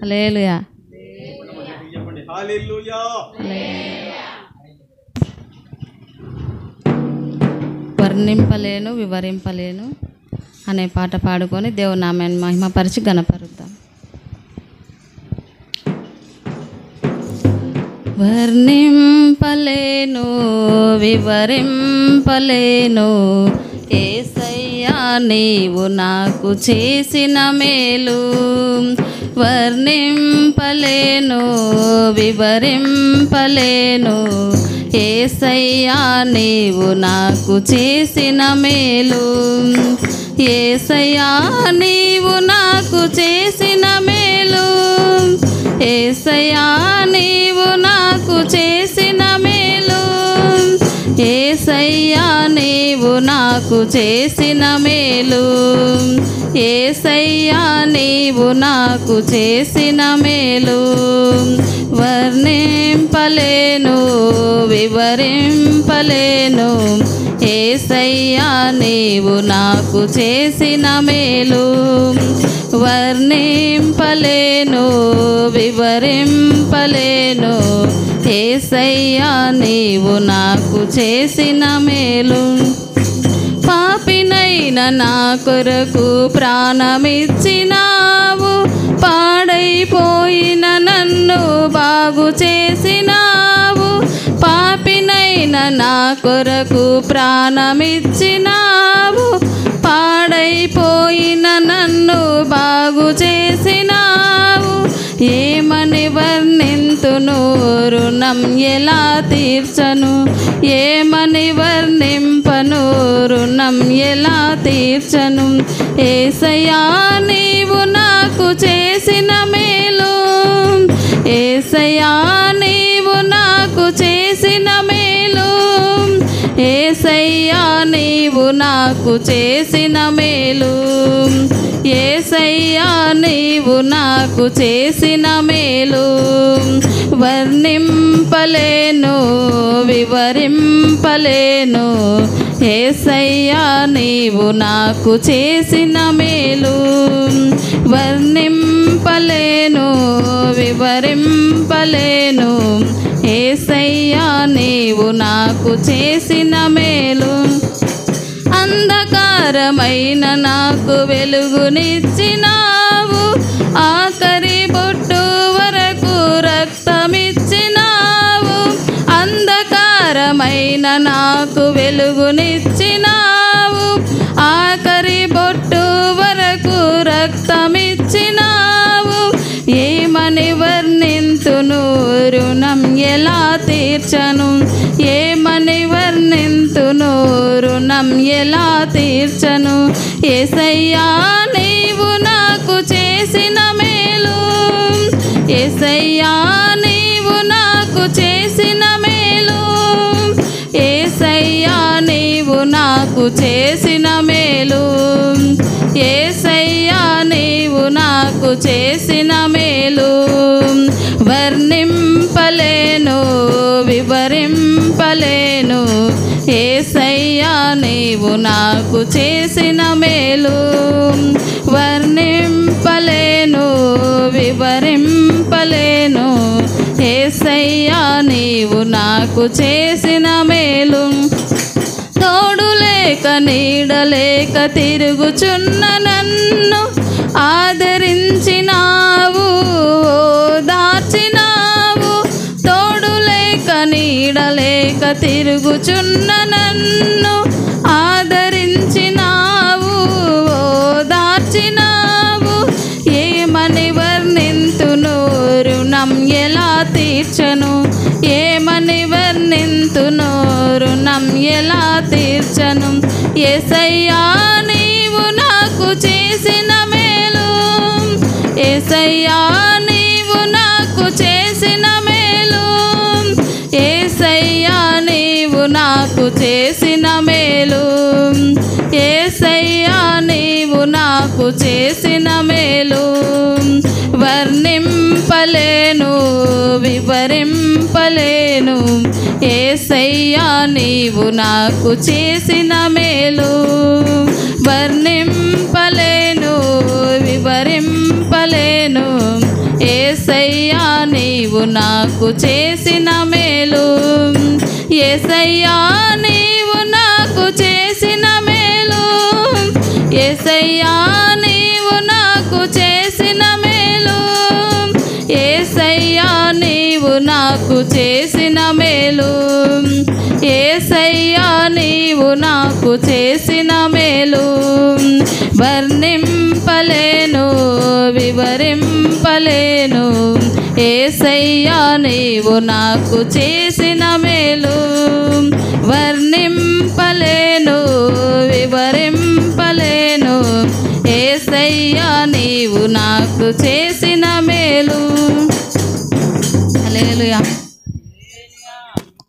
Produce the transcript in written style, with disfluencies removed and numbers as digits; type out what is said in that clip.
హల్లెలూయా. వర్ణింపలేను వివరింపలేను అనే పాట పాడుకొని దేవుని నామాన్ని మహిమపరిచి గణపరుద్దాం. వర్ణింపలేను వివరింపలేను యేసయ్యా నీవు నాకు చేసిన మేలు. వర్ణింపలేను వివరింపలేను యేసయ్యా నీవు నాకు చేసిన మేలు. యేసయ్యా నీవు నాకు చేసిన మేలు. యేసయ్యా నీవు నాకు చేసిన మేలు. యేసయ్యా నీవు నాకు చేసిన మేలు. యేసయ్యా నీవు నాకు చేసిన మేలు. వర్ణింపలేను వివరింపలేను యేసయ్యా నీవు నాకు చేసిన మేలు. వర్ణింపలేను వివరింపలేను యేసయ్యా నీవు నాకు చేసిన మేలు. పాపినైన నా కొరకు ప్రాణమిచ్చినావు. పాడైపోయిన నన్ను బాగు చేసినావు. పాపినైన నా కొరకు ప్రాణమిచ్చినావు. పాడైపోయిన నన్ను బాగు చేసినావు. ఏమని వర్ణింతును రుణం ఎలా తీర్చను. ఏమని వర్ణింపను రుణం ఎలా తీర్చను. యేసయ్యా నీవు నాకు చేసిన మేలు. యేసయ్యా నీవు నాకు చేసిన మేలు. యేసయ్యా నీవు నాకు చేసిన మేలు. యేసయ్యా నీవు నాకు చేసిన మేలు. వర్ణింపలేను వివరింపలేను యేసయ్యా నీవు నాకు చేసిన మేలు. వర్ణింపలేను వివరింపలేను యేసయ్యా నీవు నాకు చేసిన మేలు. అంధకారమైన నాకు వెలుగునిచ్చినావు. ఆఖరి బొట్టు వరకు రక్తమిచ్చినావు. అంధకారమైన నాకు వెలుగునిచ్చినావు. ఆఖరి బొట్టు వరకు రక్తమిచ్చినావు. ఏమని వర్ణింతును రుణం ఎలా తీర్చను. ఏమని వర్ణింతును రుణం ఎలా తీర్చను. యేసయ్యా నీవు నాకు చేసిన మేలు. యేసయ్యా నీవు నాకు చేసిన మేలు. యేసయ్యా నీవు నాకు చేసిన మేలు. యేసయ్యా నీవు నాకు చేసిన మేలు. వర్ణింపలేను వివరింపలేను యేసయ్యా నీవు నాకు చేసిన మేలు. వర్ణింపలేను వివరింపలేను యేసయ్యా నీవు నాకు చేసిన మేలు. తోడు లేక నీడలేక తిరుగుచున్న నన్ను ఆదరించినావు. ఓదార్చినావు. తోడు లేక నీడలేక తిరుగుచున్న నన్ను ఆదరించినావు. ఓదార్చినావు. ఏమని వర్ణింతును రుణం ఎలా తీర్చను. ఏమని వర్ణింతును రుణం ఎలా తీర్చను. యేసయ్యా నీవు నాకు చేసిన మేలు. యేసయ్యా నీవు నాకు చేసిన మేలు. యేసయ్యా నీవు నాకు చేసిన మేలు. యేసయ్యా నీవు నాకు చేసిన మేలు. వర్ణింపలేను వివరింపలేను యేసయ్యా నీవు నాకు చేసిన మేలు. వర్ణింపలేను వివరింపలేను యేసయ్యా నీవు నాకు చేసిన మేలు, యేసయ్యా నీవు నాకు చేసిన మేలు, యేసయ్యా నీవు నాకు చేసిన మేలు, యేసయ్యా నీవు నాకు చేసిన మేలు, యేసయ్యా నీవు నాకు చేసిన మేలు. వర్ణింపలేను వివరింపలేను యేసయ్యా నీవు నాకు చేసిన మేలు, వర్ణింపలేను వివరింపలేను యేసయ్యా నీవు నాకు చేసిన మేలు.